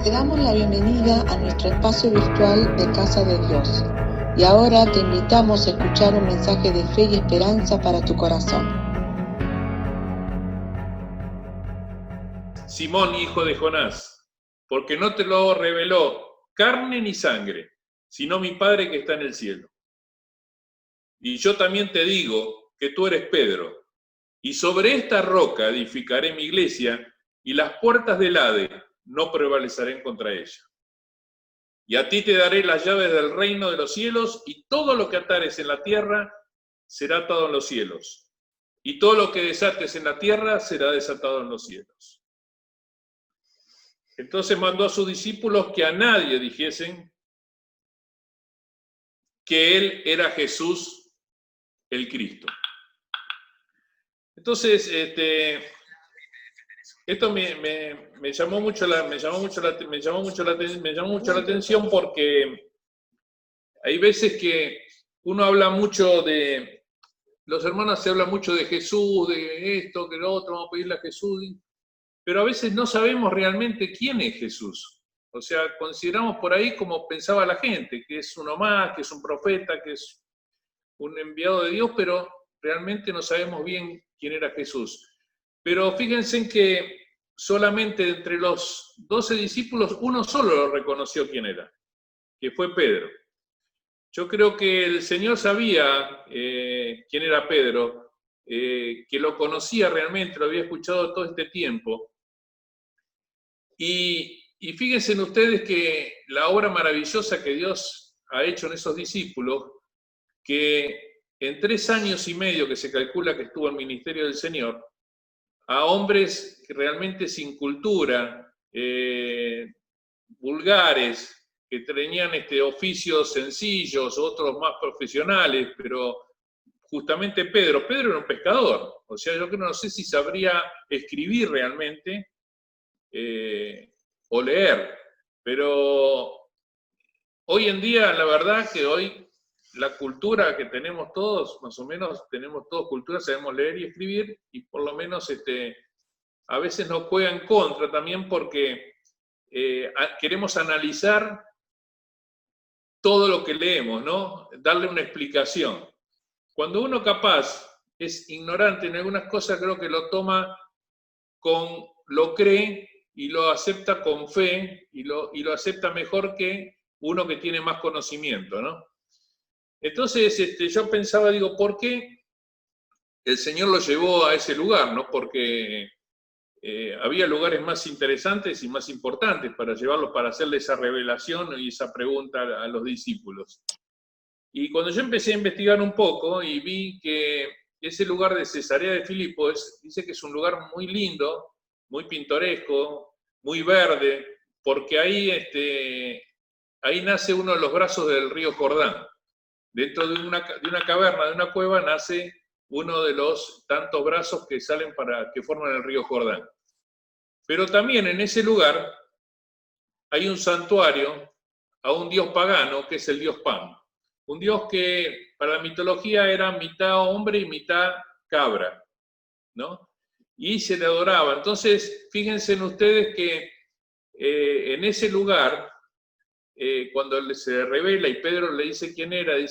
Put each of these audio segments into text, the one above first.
Te damos la bienvenida a nuestro espacio virtual de Casa de Dios. Y ahora te invitamos a escuchar un mensaje de fe y esperanza para tu corazón. Simón, hijo de Jonás, porque no te lo reveló carne ni sangre, sino mi Padre que está en el cielo. Y yo también te digo que tú eres Pedro, y sobre esta roca edificaré mi iglesia, y las puertas del Hades no prevalecerán contra ella. Y a ti te daré las llaves del reino de los cielos, y todo lo que atares en la tierra será atado en los cielos, y todo lo que desates en la tierra será desatado en los cielos. Entonces mandó a sus discípulos que a nadie dijesen que él era Jesús el Cristo. Entonces, esto me llamó mucho la atención porque hay veces que uno habla mucho de, los hermanos se habla mucho de Jesús, de esto, que lo otro, vamos a pedirle a Jesús, pero a veces no sabemos realmente quién es Jesús. O sea, consideramos por ahí como pensaba la gente, que es uno más, que es un profeta, que es un enviado de Dios, pero realmente no sabemos bien quién era Jesús. Pero fíjense en que solamente entre los 12 discípulos, uno solo lo reconoció quién era, que fue Pedro. Yo creo que el Señor sabía quién era Pedro, que lo conocía realmente, lo había escuchado todo este tiempo. Y fíjense en ustedes que la obra maravillosa que Dios ha hecho en esos discípulos, que en 3 años y medio que se calcula que estuvo el ministerio del Señor, a hombres que realmente sin cultura, vulgares, que tenían oficios sencillos, otros más profesionales, pero justamente Pedro era un pescador, o sea, yo creo, no sé si sabría escribir realmente o leer, pero hoy en día, la verdad que hoy la cultura que tenemos todos, más o menos tenemos todos cultura, sabemos leer y escribir, y por lo menos a veces nos juega en contra también porque queremos analizar todo lo que leemos, ¿no? Darle una explicación. Cuando uno capaz es ignorante en algunas cosas, creo que lo toma lo cree y lo acepta con fe y lo acepta mejor que uno que tiene más conocimiento, ¿no? Entonces yo pensaba, digo, ¿por qué el Señor lo llevó a ese lugar, ¿no? Porque había lugares más interesantes y más importantes para llevarlos, para hacerle esa revelación y esa pregunta a los discípulos. Y cuando yo empecé a investigar un poco y vi que ese lugar de Cesarea de Filipo dice que es un lugar muy lindo, muy pintoresco, muy verde, porque ahí nace uno de los brazos del río Jordán. Dentro de una caverna, de una cueva, nace uno de los tantos brazos que salen que forman el río Jordán. Pero también en ese lugar hay un santuario a un dios pagano, que es el dios Pan. Un dios que para la mitología era mitad hombre y mitad cabra, ¿no? Y se le adoraba. Entonces, fíjense en ustedes que en ese lugar, cuando se revela y Pedro le dice quién era, y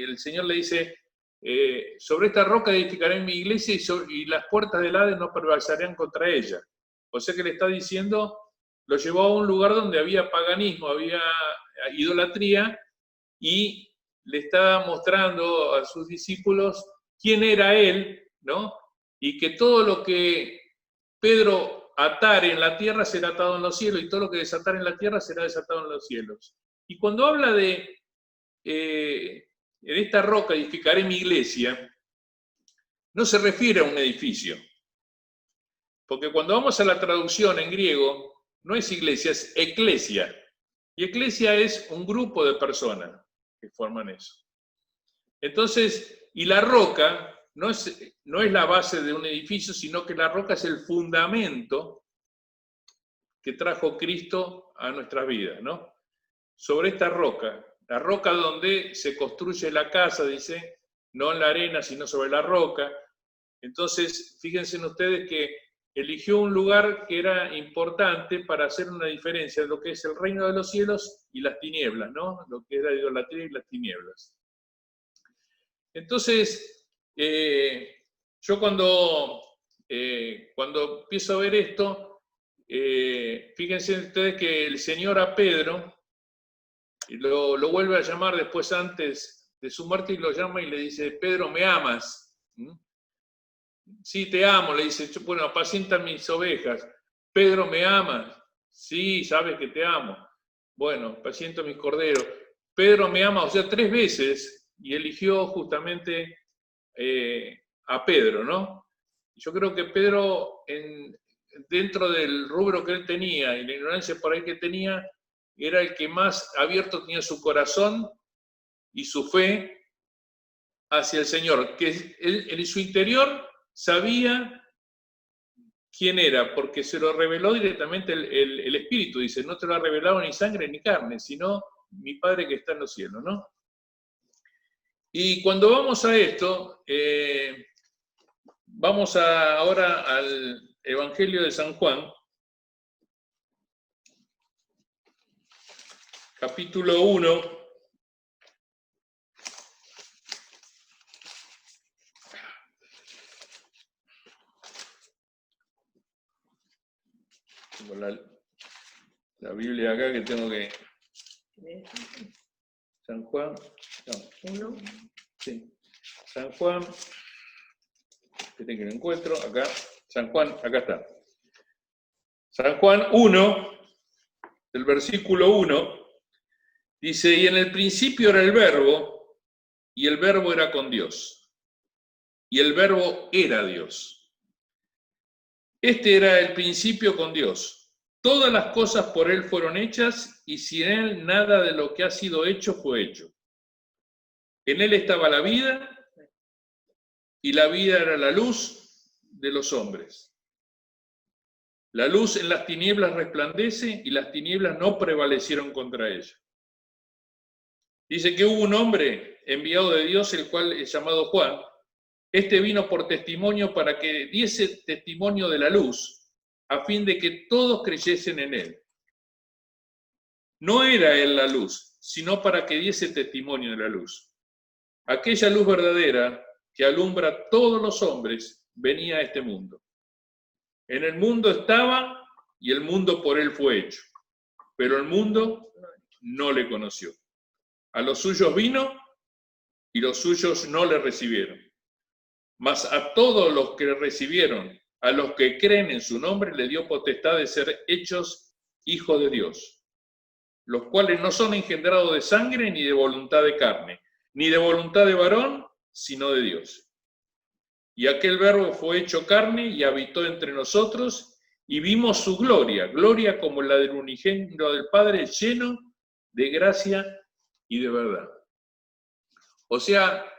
el Señor le dice, sobre esta roca edificaré mi iglesia y las puertas del Hades no prevalecerán contra ella. O sea que le está diciendo, lo llevó a un lugar donde había paganismo, había idolatría, y le está mostrando a sus discípulos quién era él, ¿no? Y que todo lo que Pedro atare en la tierra será atado en los cielos, y todo lo que desatar en la tierra será desatado en los cielos. Y cuando habla de en esta roca edificaré mi iglesia, no se refiere a un edificio. Porque cuando vamos a la traducción en griego, no es iglesia, es eclesia. Y eclesia es un grupo de personas que forman eso. Entonces, y la roca no es la base de un edificio, sino que la roca es el fundamento que trajo Cristo a nuestras vidas, ¿no? Sobre esta roca, la roca donde se construye la casa, dice, no en la arena, sino sobre la roca. Entonces, fíjense en ustedes que eligió un lugar que era importante para hacer una diferencia de lo que es el reino de los cielos y las tinieblas, ¿no? Lo que es la idolatría y las tinieblas. Entonces, yo cuando empiezo a ver esto, fíjense ustedes que el Señor a Pedro lo vuelve a llamar después antes de su muerte y lo llama y le dice, Pedro, ¿me amas? Sí, te amo, le dice, bueno, apacienta mis ovejas. Pedro, ¿me amas? Sí, sabes que te amo. Bueno, apaciento mis corderos. Pedro, ¿me ama? O sea, 3 veces, y eligió justamente a Pedro, ¿no? Yo creo que Pedro, dentro del rubro que él tenía y la ignorancia por ahí que tenía, era el que más abierto tenía su corazón y su fe hacia el Señor, que él, en su interior sabía quién era, porque se lo reveló directamente el Espíritu, dice, no te lo ha revelado ni sangre ni carne, sino mi Padre que está en los cielos, ¿no? Y cuando vamos a esto, vamos ahora al Evangelio de San Juan, capítulo 1, tengo la Biblia acá que tengo que... San Juan, no, 1, sí, San Juan, esperen que lo encuentro, acá, San Juan, acá está. San Juan 1, del versículo 1, dice, y en el principio era el Verbo, y el Verbo era con Dios, y el Verbo era Dios. Este era el principio con Dios. Todas las cosas por Él fueron hechas, y sin Él nada de lo que ha sido hecho fue hecho. En Él estaba la vida, y la vida era la luz de los hombres. La luz en las tinieblas resplandece, y las tinieblas no prevalecieron contra ella. Dice que hubo un hombre enviado de Dios, el cual es llamado Juan. Este vino por testimonio para que diese testimonio de la luz, a fin de que todos creyesen en él. No era él la luz, sino para que diese testimonio de la luz. Aquella luz verdadera que alumbra a todos los hombres venía a este mundo. En el mundo estaba y el mundo por él fue hecho, pero el mundo no le conoció. A los suyos vino y los suyos no le recibieron. Mas a todos los que le recibieron, a los que creen en su nombre, le dio potestad de ser hechos hijos de Dios, los cuales no son engendrados de sangre ni de voluntad de carne, ni de voluntad de varón, sino de Dios. Y aquel Verbo fue hecho carne y habitó entre nosotros, y vimos su gloria, gloria como la del unigénito del Padre, lleno de gracia y de verdad. O sea,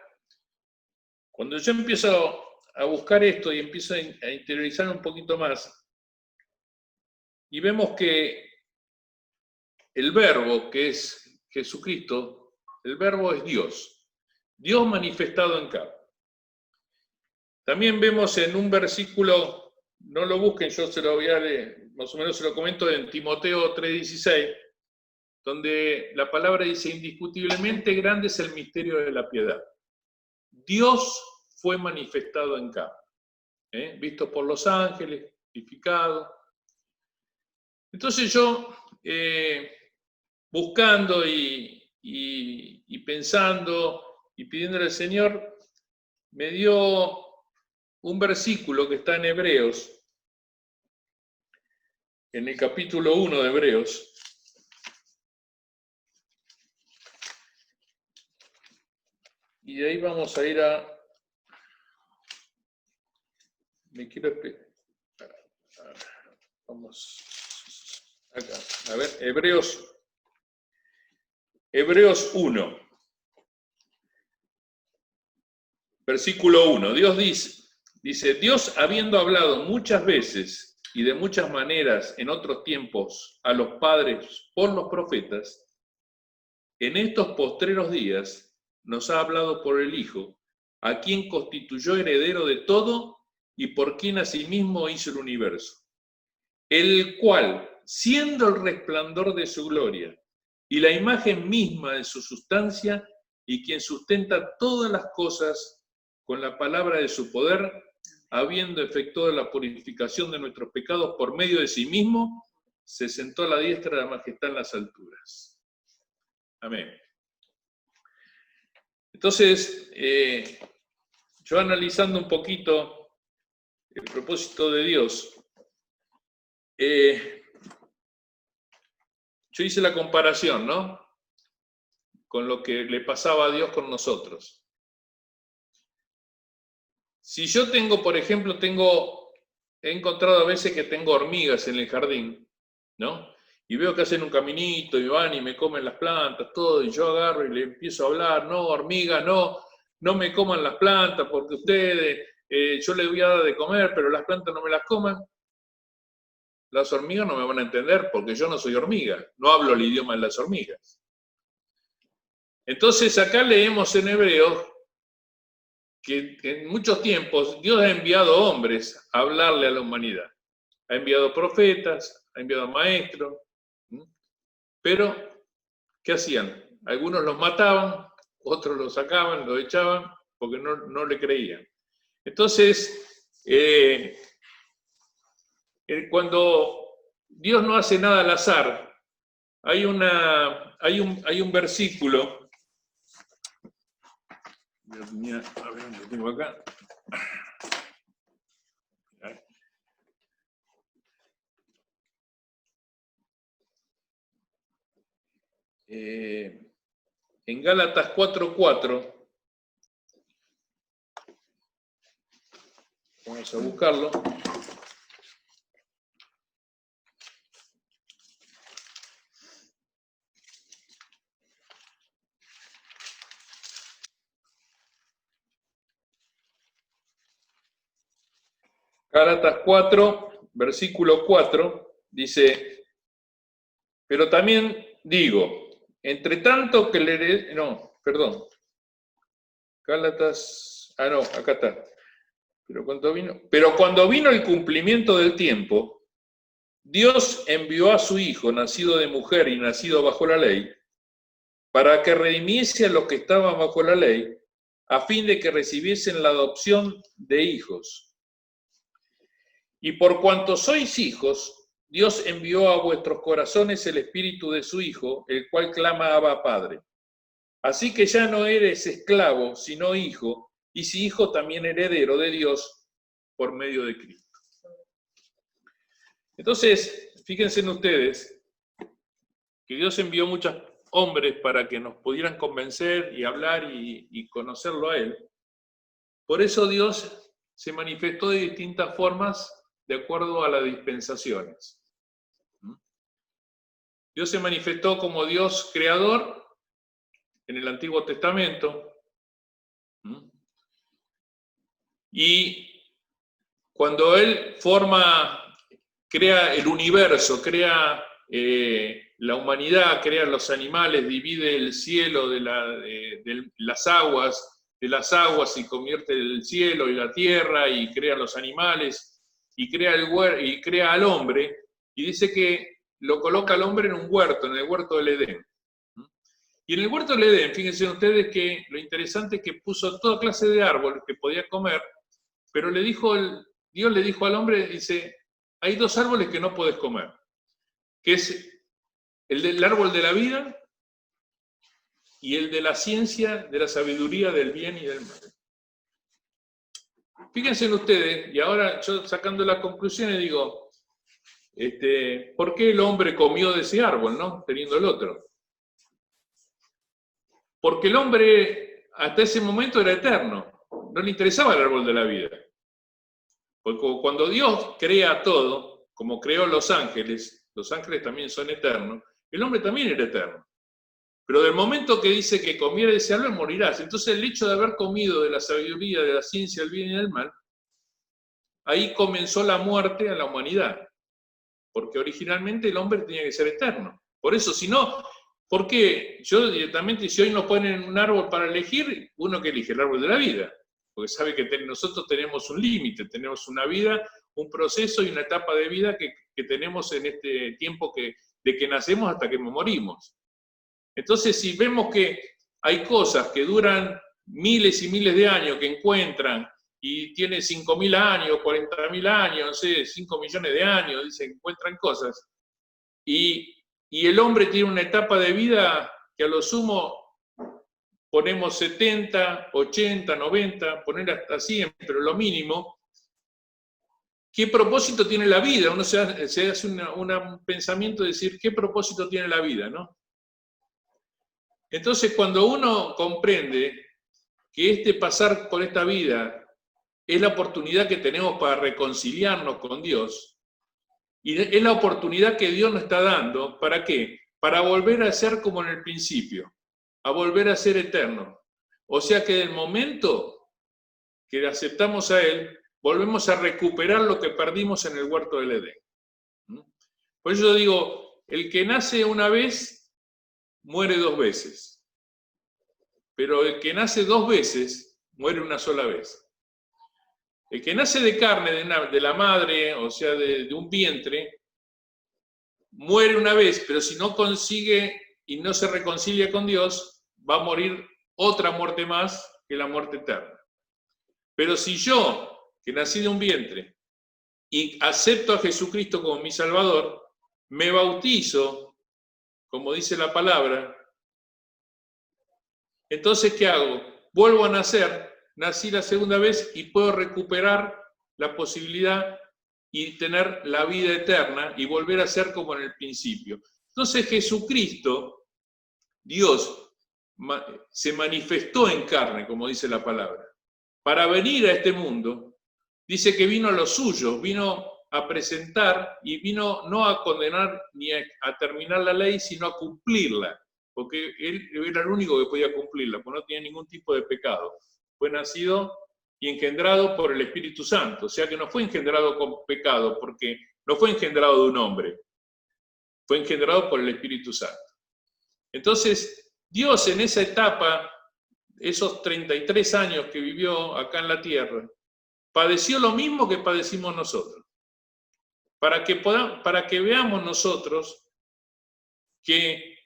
cuando yo empiezo a buscar esto y empiezo a interiorizar un poquito más, y vemos que el Verbo, que es Jesucristo, el Verbo es Dios, Dios manifestado en carne. También vemos en un versículo, no lo busquen, yo se lo voy a leer, más o menos se lo comento en Timoteo 3:16, donde la palabra dice, indiscutiblemente grande es el misterio de la piedad. Dios fue manifestado en carne, visto por los ángeles, vivificado. Entonces yo, buscando y pensando y pidiéndole al Señor, me dio un versículo que está en Hebreos, en el capítulo 1 de Hebreos. Y de ahí vamos a ir a... Me quiero explicar. Vamos acá. A ver, Hebreos 1. Versículo 1. Dios dice, Dios habiendo hablado muchas veces y de muchas maneras en otros tiempos a los padres por los profetas, en estos postreros días nos ha hablado por el Hijo, a quien constituyó heredero de todo y por quien asimismo hizo el universo, el cual, siendo el resplandor de su gloria y la imagen misma de su sustancia, y quien sustenta todas las cosas con la palabra de su poder, habiendo efectuado la purificación de nuestros pecados por medio de sí mismo, se sentó a la diestra de la majestad en las alturas. Amén. Entonces, yo analizando un poquito el propósito de Dios, yo hice la comparación, ¿no?, con lo que le pasaba a Dios con nosotros. Si yo tengo, por ejemplo, he encontrado a veces que tengo hormigas en el jardín, ¿no? Y veo que hacen un caminito y van y me comen las plantas, todo, y yo agarro y le empiezo a hablar, no, hormigas, no me coman las plantas porque ustedes, yo les voy a dar de comer, pero las plantas no me las coman. Las hormigas no me van a entender porque yo no soy hormiga, no hablo el idioma de las hormigas. Entonces acá leemos en Hebreos que en muchos tiempos Dios ha enviado hombres a hablarle a la humanidad. Ha enviado profetas, ha enviado maestros, pero ¿qué hacían? Algunos los mataban, otros los sacaban, los echaban, porque no le creían. Entonces, cuando Dios no hace nada al azar, hay un versículo. A ver, lo tengo acá. En Gálatas 4:4, vamos a buscarlo. Gálatas 4, versículo 4, dice, pero también digo, entre tanto que le... No, perdón. Gálatas... no, acá está. Pero cuando vino el cumplimiento del tiempo, Dios envió a su Hijo, nacido de mujer y nacido bajo la ley, para que redimiese a los que estaban bajo la ley, a fin de que recibiesen la adopción de hijos. Y por cuanto sois hijos, Dios envió a vuestros corazones el espíritu de su Hijo, el cual clama Abba Padre. Así que ya no eres esclavo, sino hijo, y si hijo también heredero de Dios por medio de Cristo. Entonces, fíjense en ustedes que Dios envió muchos hombres para que nos pudieran convencer y hablar y conocerlo a Él. Por eso Dios se manifestó de distintas formas de acuerdo a las dispensaciones. Dios se manifestó como Dios creador en el Antiguo Testamento. Y cuando Él crea el universo, crea la humanidad, crea los animales, divide el cielo de las aguas y convierte el cielo y la tierra y crea los animales y crea al hombre, y dice que lo coloca al hombre en un huerto, en el huerto del Edén. Y en el huerto del Edén, fíjense ustedes que lo interesante es que puso toda clase de árboles que podía comer, pero Dios le dijo al hombre, dice, hay dos árboles que no podés comer, que es el del árbol de la vida y el de la ciencia, de la sabiduría, del bien y del mal. Fíjense ustedes, y ahora yo sacando las conclusiones digo, ¿por qué el hombre comió de ese árbol, no? Teniendo el otro. Porque el hombre hasta ese momento era eterno, no le interesaba el árbol de la vida. Porque cuando Dios crea todo, como creó los ángeles también son eternos, el hombre también era eterno. Pero del momento que dice que comiera de ese árbol, morirás. Entonces el hecho de haber comido de la sabiduría, de la ciencia, del bien y del mal, ahí comenzó la muerte a la humanidad. Porque originalmente el hombre tenía que ser eterno. Por eso, si no, ¿por qué? Yo directamente, si hoy nos ponen un árbol para elegir, uno que elige el árbol de la vida. porque sabe que nosotros tenemos un límite, tenemos una vida, un proceso y una etapa de vida que tenemos en este tiempo de que nacemos hasta que morimos. Entonces, si vemos que hay cosas que duran miles y miles de años, que encuentran, y tiene 5.000 años, 40.000 años, no sé, 5 millones de años, dicen, encuentran cosas, y el hombre tiene una etapa de vida que a lo sumo ponemos 70, 80, 90, poner hasta 100, pero lo mínimo. ¿Qué propósito tiene la vida? Uno se hace un pensamiento de decir, ¿qué propósito tiene la vida, no? Entonces, cuando uno comprende que pasar por esta vida es la oportunidad que tenemos para reconciliarnos con Dios, y es la oportunidad que Dios nos está dando, ¿para qué? Para volver a ser como en el principio, a volver a ser eterno. O sea que del momento que aceptamos a Él, volvemos a recuperar lo que perdimos en el huerto del Edén. Por eso yo digo, el que nace una vez, muere 2 veces. Pero el que nace 2 veces, muere una sola vez. El que nace de carne de la madre, o sea, de un vientre, muere una vez, pero si no consigue y no se reconcilia con Dios, va a morir otra muerte más, que la muerte eterna. Pero si yo, que nací de un vientre, y acepto a Jesucristo como mi Salvador, me bautizo, como dice la palabra, entonces, ¿qué hago? Vuelvo a nacer, nací la segunda vez y puedo recuperar la posibilidad y tener la vida eterna y volver a ser como en el principio. Entonces Jesucristo, Dios, se manifestó en carne, como dice la palabra, para venir a este mundo. Dice que vino a los suyos, vino a presentar y vino no a condenar ni a terminar la ley, sino a cumplirla, porque él era el único que podía cumplirla, porque no tenía ningún tipo de pecado. Fue nacido y engendrado por el Espíritu Santo, o sea que no fue engendrado con pecado, porque no fue engendrado de un hombre, fue engendrado por el Espíritu Santo. Entonces, Dios en esa etapa, esos 33 años que vivió acá en la tierra, padeció lo mismo que padecimos nosotros, para que veamos nosotros que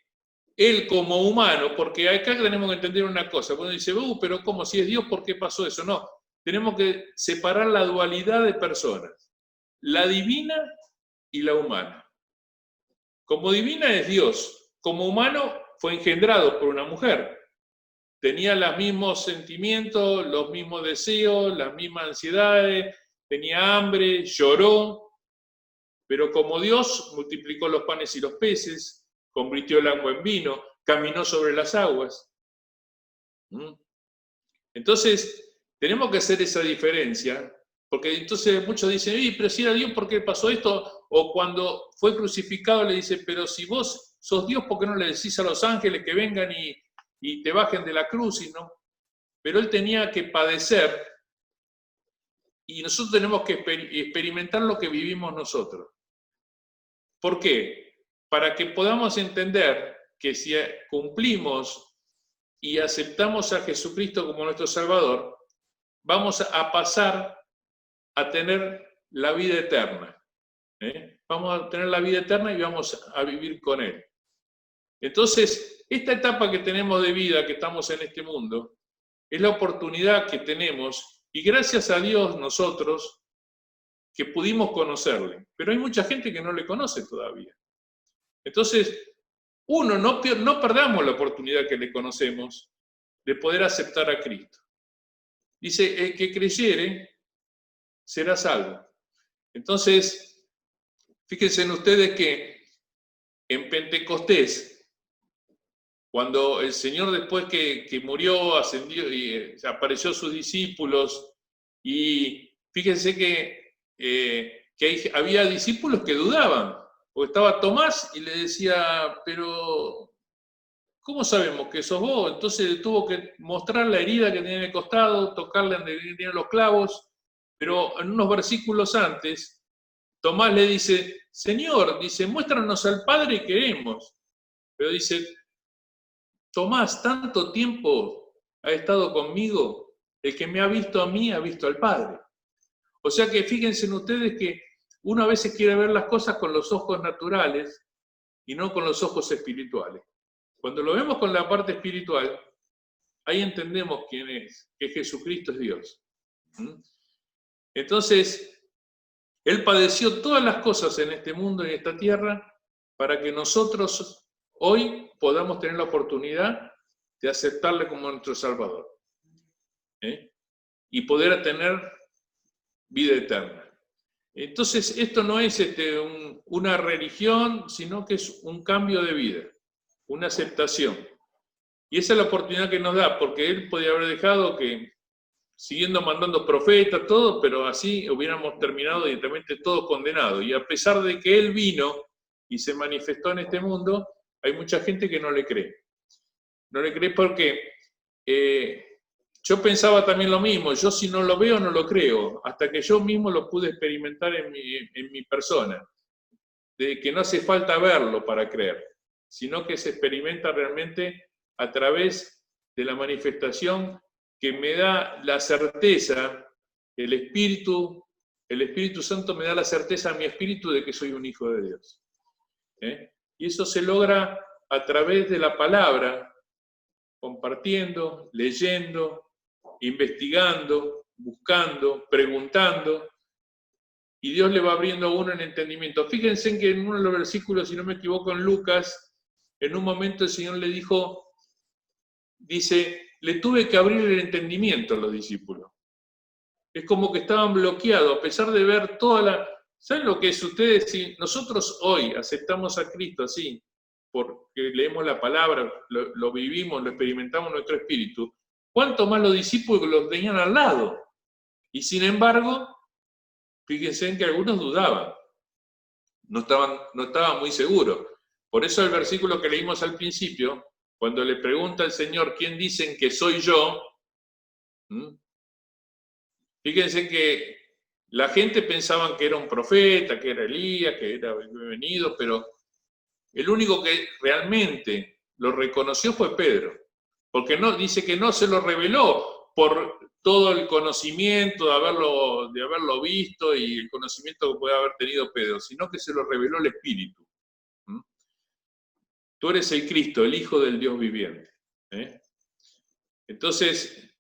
Él como humano, porque acá tenemos que entender una cosa, cuando dice, pero ¿cómo? Si es Dios, ¿por qué pasó eso? No, tenemos que separar la dualidad de personas, la divina y la humana. Como divina es Dios, como humano fue engendrado por una mujer, tenía los mismos sentimientos, los mismos deseos, las mismas ansiedades, tenía hambre, lloró, pero como Dios multiplicó los panes y los peces, convirtió el agua en vino, caminó sobre las aguas. Entonces, tenemos que hacer esa diferencia, porque entonces muchos dicen, pero si era Dios, ¿por qué pasó esto? O cuando fue crucificado le dice, pero si vos sos Dios, ¿por qué no le decís a los ángeles que vengan y te bajen de la cruz? Y no. Pero Él tenía que padecer, y nosotros tenemos que experimentar lo que vivimos nosotros. ¿Por qué? Para que podamos entender que si cumplimos y aceptamos a Jesucristo como nuestro Salvador, vamos a pasar a tener la vida eterna. Vamos a tener la vida eterna y vamos a vivir con Él. Entonces, esta etapa que tenemos de vida, que estamos en este mundo, es la oportunidad que tenemos, y gracias a Dios nosotros, que pudimos conocerle. Pero hay mucha gente que no le conoce todavía. Entonces, no perdamos la oportunidad que le conocemos de poder aceptar a Cristo. Dice, el que creyere será salvo. Entonces, fíjense en ustedes que en Pentecostés, cuando el Señor después que murió, ascendió y apareció a sus discípulos, y fíjense que había discípulos que dudaban. Porque estaba Tomás y le decía, pero ¿cómo sabemos que sos vos? Entonces tuvo que mostrar la herida que tenía en el costado, tocarle donde tenían los clavos, pero en unos versículos antes, Tomás le dice, Señor, dice, muéstranos al Padre y queremos. Pero dice, Tomás, ¿tanto tiempo ha estado conmigo el que me ha visto a mí ha visto al Padre. O sea que fíjense en ustedes que uno a veces quiere ver las cosas con los ojos naturales y no con los ojos espirituales. Cuando lo vemos con la parte espiritual, ahí entendemos quién es, que Jesucristo es Dios. Entonces, Él padeció todas las cosas en este mundo y en esta tierra para que nosotros hoy podamos tener la oportunidad de aceptarle como nuestro Salvador. Y poder tener vida eterna. Entonces, esto no es una religión, sino que es un cambio de vida, una aceptación. Y esa es la oportunidad que nos da, porque Él podía haber dejado que, siguiendo mandando profetas, todo, pero así hubiéramos terminado directamente todos condenados. Y a pesar de que Él vino y se manifestó en este mundo, hay mucha gente que no le cree. No le cree porque yo pensaba también lo mismo, yo si no lo veo no lo creo, hasta que yo mismo lo pude experimentar en mi persona, de que no hace falta verlo para creer, sino que se experimenta realmente a través de la manifestación que me da la certeza, el Espíritu Santo me da la certeza a mi espíritu de que soy un hijo de Dios. Y eso se logra a través de la palabra, compartiendo, leyendo, investigando, buscando, preguntando, y Dios le va abriendo a uno el entendimiento. Fíjense en que en uno de los versículos, si no me equivoco, en Lucas, en un momento el Señor le dice, le tuve que abrir el entendimiento a los discípulos. Es como que estaban bloqueados, a pesar de ver ¿saben lo que es ustedes? Si nosotros hoy aceptamos a Cristo así, porque leemos la palabra, lo vivimos, lo experimentamos en nuestro espíritu, ¿cuánto más los discípulos que los tenían al lado? Y sin embargo, fíjense en que algunos dudaban, no estaban muy seguros. Por eso el versículo que leímos al principio, cuando le pregunta al Señor, ¿quién dicen que soy yo? Fíjense que la gente pensaba que era un profeta, que era Elías, que era venido, pero el único que realmente lo reconoció fue Pedro, porque dice que no se lo reveló por todo el conocimiento de haberlo visto y el conocimiento que puede haber tenido Pedro, sino que se lo reveló el Espíritu. Tú eres el Cristo, el Hijo del Dios viviente. Entonces,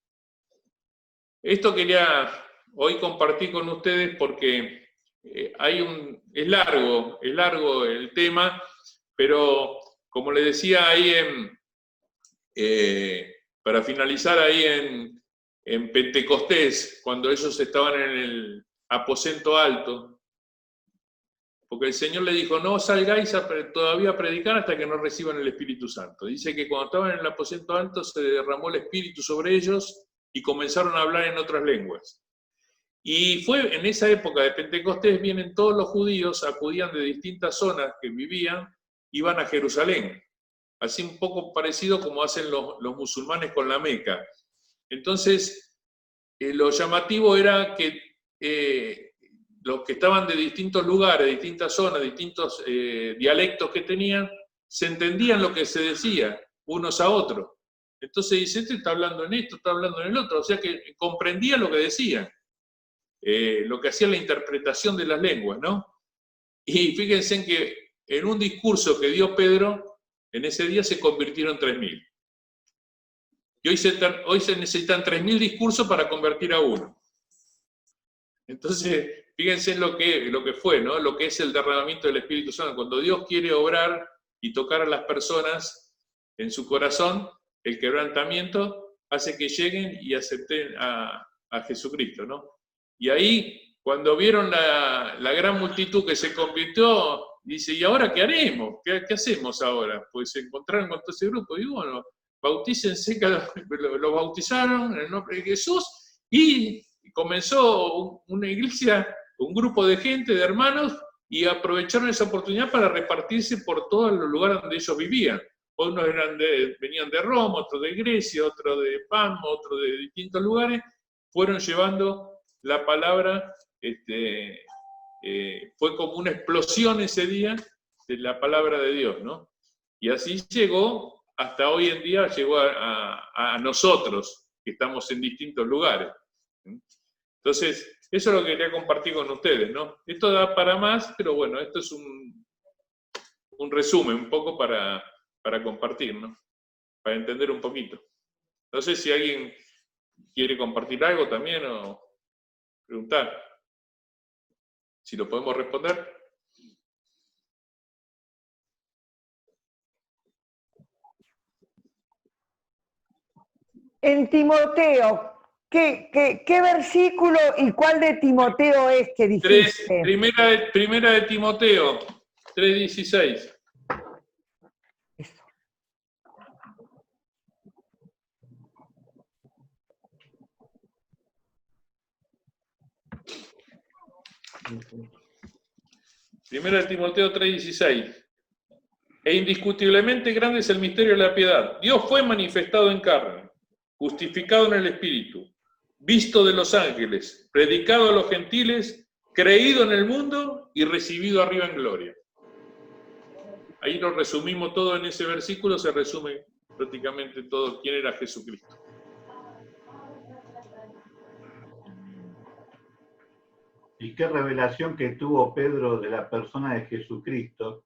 esto quería hoy compartir con ustedes porque es largo el tema, pero como les decía ahí para finalizar ahí en Pentecostés, cuando ellos estaban en el aposento alto, porque el Señor le dijo, no salgáis todavía a predicar hasta que no reciban el Espíritu Santo. Dice que cuando estaban en el aposento alto se derramó el Espíritu sobre ellos y comenzaron a hablar en otras lenguas. Y fue en esa época de Pentecostés, vienen todos los judíos, acudían de distintas zonas que vivían, iban a Jerusalén. Así un poco parecido como hacen los musulmanes con la Meca. Entonces, lo llamativo era que los que estaban de distintos lugares, distintas zonas, distintos dialectos que tenían, se entendían lo que se decía unos a otros. Entonces dice, este está hablando en esto, está hablando en el otro, o sea que comprendían lo que decían, lo que hacía la interpretación de las lenguas, ¿no? Y fíjense en que en un discurso que dio Pedro, en ese día se convirtieron 3.000. Y hoy se necesitan 3.000 discursos para convertir a uno. Entonces, fíjense en lo que fue, ¿no? Lo que es el derramamiento del Espíritu Santo. Cuando Dios quiere obrar y tocar a las personas en su corazón, el quebrantamiento hace que lleguen y acepten a Jesucristo, ¿no? Y ahí, cuando vieron la gran multitud que se convirtió, dice, ¿y ahora qué haremos? ¿Qué hacemos ahora? Pues se encontraron con todo ese grupo. Y bueno, bautícense, los bautizaron en el nombre de Jesús y comenzó una iglesia, un grupo de gente, de hermanos, y aprovecharon esa oportunidad para repartirse por todos los lugares donde ellos vivían. Unos venían de Roma, otros de Grecia, otros de Palma, otros de distintos lugares, fueron llevando la palabra, fue como una explosión ese día de la palabra de Dios, ¿no? Y así llegó, hasta hoy en día llegó a nosotros, que estamos en distintos lugares. Entonces, eso es lo que quería compartir con ustedes, ¿no? Esto da para más, pero bueno, esto es un resumen, un poco para compartir, ¿no? Para entender un poquito. No sé si alguien quiere compartir algo también o preguntar. Si lo podemos responder. En Timoteo, ¿qué versículo y cuál de Timoteo es que dijiste? Primera de Timoteo, 3:16. Eso. Primera de Timoteo 3:16. E indiscutiblemente grande es el misterio de la piedad. Dios fue manifestado en carne, justificado en el Espíritu, visto de los ángeles, predicado a los gentiles, creído en el mundo y recibido arriba en gloria. Ahí lo resumimos todo en ese versículo, se resume prácticamente todo quién era Jesucristo. Y qué revelación que tuvo Pedro de la persona de Jesucristo,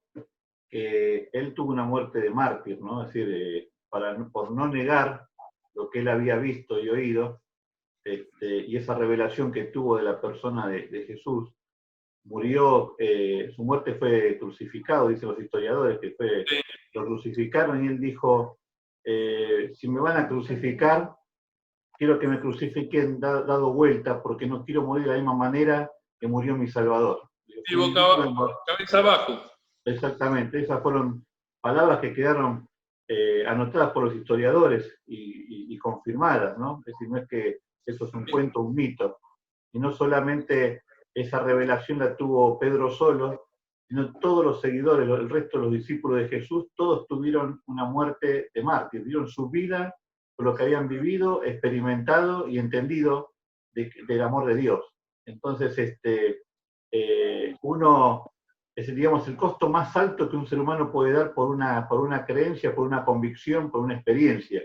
que él tuvo una muerte de mártir, ¿no? Es decir, por no negar lo que él había visto y oído, y esa revelación que tuvo de la persona de Jesús, murió, su muerte fue crucificado, dicen los historiadores, que lo crucificaron y él dijo, si me van a crucificar, quiero que me crucifiquen dado vuelta, porque no quiero morir de la misma manera que murió mi Salvador. Sí, cabeza abajo. Exactamente, esas fueron palabras que quedaron anotadas por los historiadores y confirmadas, ¿no? Es decir, no es que eso es un cuento, un mito, y no solamente esa revelación la tuvo Pedro solo, sino todos los seguidores, el resto de los discípulos de Jesús, todos tuvieron una muerte de mártir, dieron su vida por lo que habían vivido, experimentado y entendido del amor de Dios. Entonces, digamos, el costo más alto que un ser humano puede dar por una creencia, por una convicción, por una experiencia.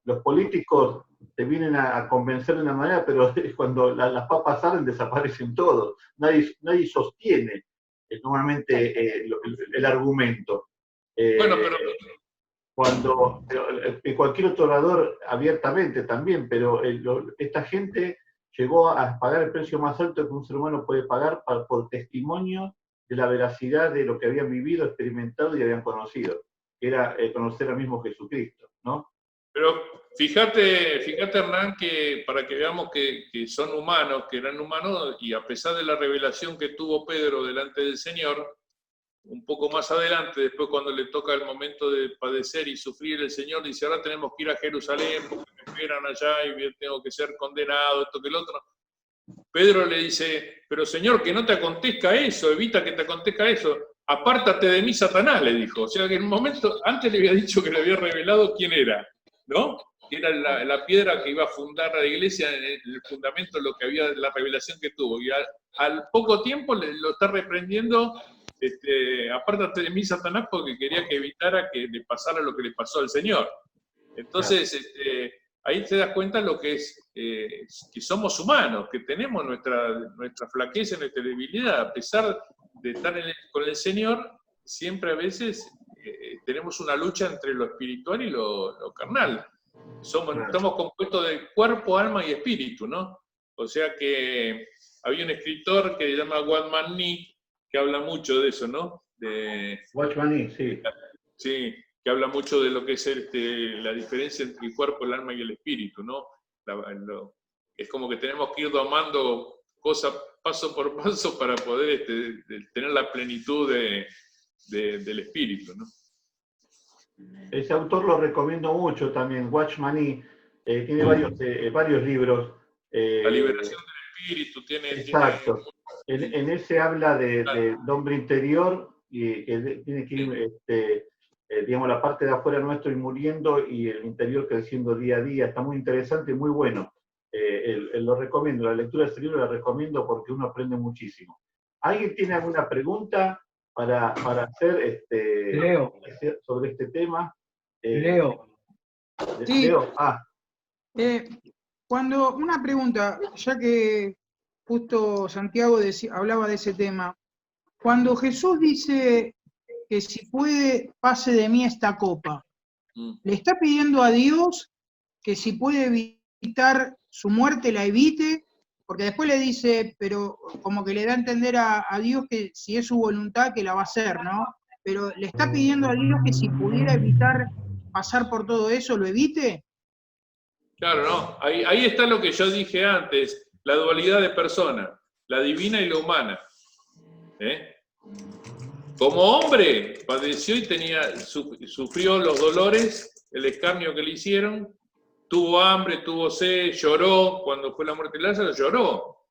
Los políticos te vienen a convencer de una manera, pero cuando las papas salen desaparecen todos. Nadie sostiene normalmente el argumento. Bueno, pero Cuando cualquier otro orador abiertamente también, pero esta gente llegó a pagar el precio más alto que un ser humano puede pagar por testimonio de la veracidad de lo que habían vivido, experimentado y habían conocido, que era conocer al mismo Jesucristo, ¿no? Pero fíjate Hernán, que para que veamos que son humanos, que eran humanos, y a pesar de la revelación que tuvo Pedro delante del Señor, un poco más adelante, después cuando le toca el momento de padecer y sufrir, el Señor dice, ahora tenemos que ir a Jerusalén, porque me esperan allá y tengo que ser condenado, esto que el otro. Pedro le dice, pero Señor, que no te acontezca eso, evita que te acontezca eso, apártate de mí, Satanás, le dijo. O sea que en un momento, antes le había dicho que le había revelado quién era, ¿no? Que era la piedra que iba a fundar la iglesia, en el fundamento de lo que había, la revelación que tuvo. Y al poco tiempo lo está reprendiendo, apártate de mí, Satanás, porque quería que evitara que le pasara lo que le pasó al Señor. Entonces, ahí te das cuenta lo que es, que somos humanos, que tenemos nuestra flaqueza, nuestra debilidad. A pesar de estar con el Señor, siempre a veces tenemos una lucha entre lo espiritual y lo carnal. Estamos compuestos de cuerpo, alma y espíritu, ¿no? O sea que había un escritor que se llama Watchman Nee, que habla mucho de eso, ¿no? Watchman Nee, sí. Sí, que habla mucho de lo que es la diferencia entre el cuerpo, el alma y el espíritu, ¿no? Es como que tenemos que ir domando cosas paso por paso para poder tener la plenitud del espíritu, ¿no? Ese autor lo recomiendo mucho también, Watchman Nee, tiene varios libros. La liberación del espíritu tiene... Exacto. En ese habla del hombre interior y que tiene que ir, digamos, la parte de afuera nuestro ir muriendo y el interior creciendo día a día. Está muy interesante y muy bueno. Lo recomiendo, la lectura de este libro la recomiendo porque uno aprende muchísimo. ¿Alguien tiene alguna pregunta para hacer Leo. sobre este tema? Leo. Sí. Leo. Una pregunta, ya que justo Santiago hablaba de ese tema. Cuando Jesús dice que si puede, pase de mí esta copa, ¿le está pidiendo a Dios que si puede evitar su muerte, la evite? Porque después le dice, pero como que le da a entender a Dios que si es su voluntad, que la va a hacer, ¿no? Pero le está pidiendo a Dios que si pudiera evitar pasar por todo eso, lo evite. Claro, no. Ahí está lo que yo dije antes, la dualidad de persona, la divina y la humana. Como hombre, padeció y sufrió los dolores, el escarnio que le hicieron, tuvo hambre, tuvo sed, lloró, cuando fue la muerte de Lázaro, lloró.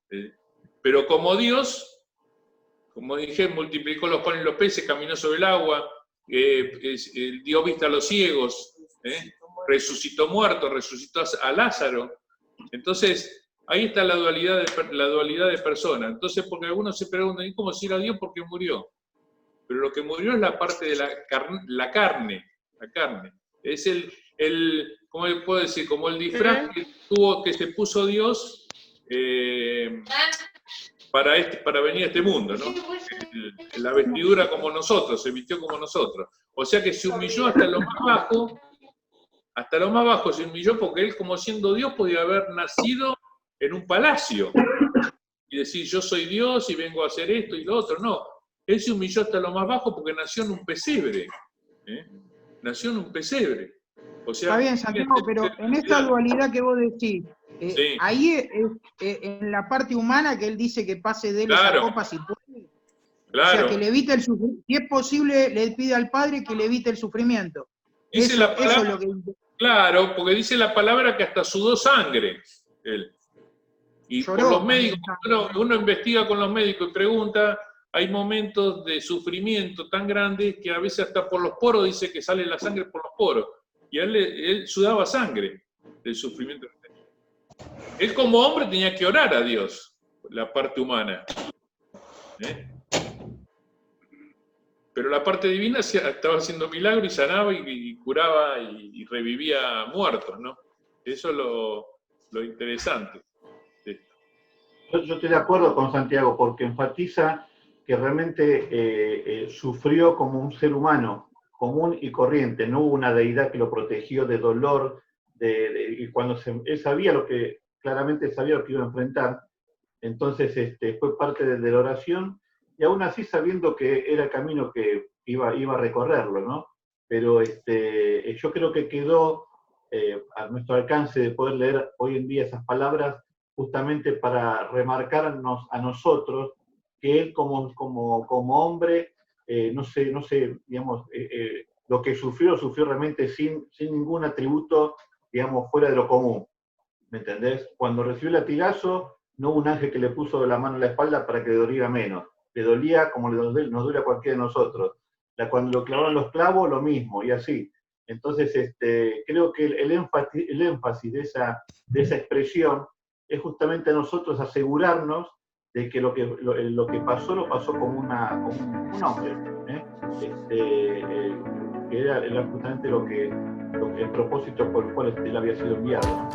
Pero como Dios, como dije, multiplicó los panes y los peces, caminó sobre el agua, dio vista a los ciegos, resucitó muertos, resucitó a Lázaro. Entonces, ahí está la dualidad de persona. Entonces, porque algunos se preguntan, ¿y cómo si era Dios? ¿Por qué murió? Pero lo que murió es la parte de la carne. Es ¿cómo puedo decir? Como el disfraz que se puso Dios para venir a este mundo, ¿no? La vestidura como nosotros, se vistió como nosotros. O sea que se humilló hasta lo más bajo se humilló, porque él, como siendo Dios, podía haber nacido en un palacio y decir, yo soy Dios y vengo a hacer esto y lo otro. No, él se humilló hasta lo más bajo porque nació en un pesebre. Nació en un pesebre. O sea, está bien, Santiago, pero en esta dualidad que vos decís, sí. Ahí en la parte humana que él dice que pase de él esa copa si puede. Claro. O sea, que le evite el sufrimiento. Si es posible, le pide al Padre que le evite el sufrimiento. Dice la palabra, eso es lo que... Claro, porque dice la palabra que hasta sudó sangre él. Y lloró, por los médicos, uno investiga con los médicos y pregunta, hay momentos de sufrimiento tan grandes que a veces hasta por los poros dice que sale la sangre por los poros. Y él sudaba sangre del sufrimiento. Él como hombre tenía que orar a Dios, la parte humana. Pero la parte divina estaba haciendo milagros y sanaba y curaba y revivía muertos, ¿no? Eso es lo interesante. Yo estoy de acuerdo con Santiago, porque enfatiza que realmente sufrió como un ser humano, común y corriente. No hubo una deidad que lo protegió de dolor, y cuando él sabía claramente sabía lo que iba a enfrentar, entonces fue parte de la oración, y aún así sabiendo que era el camino que iba a recorrerlo, ¿no? Pero yo creo que quedó a nuestro alcance de poder leer hoy en día esas palabras, justamente para remarcarnos a nosotros que él como hombre, no sé, digamos, lo que sufrió realmente sin ningún atributo, digamos, fuera de lo común. ¿Me entendés? Cuando recibió el latigazo, no hubo un ángel que le puso la mano en la espalda para que le doliera menos. Le dolía como nos duele a cualquiera de nosotros. Cuando lo clavaron los clavos, lo mismo, y así. Entonces, creo que el énfasis de esa expresión es justamente a nosotros asegurarnos de que lo que pasó, lo pasó como un hombre. Que era justamente el propósito por el cual él había sido enviado.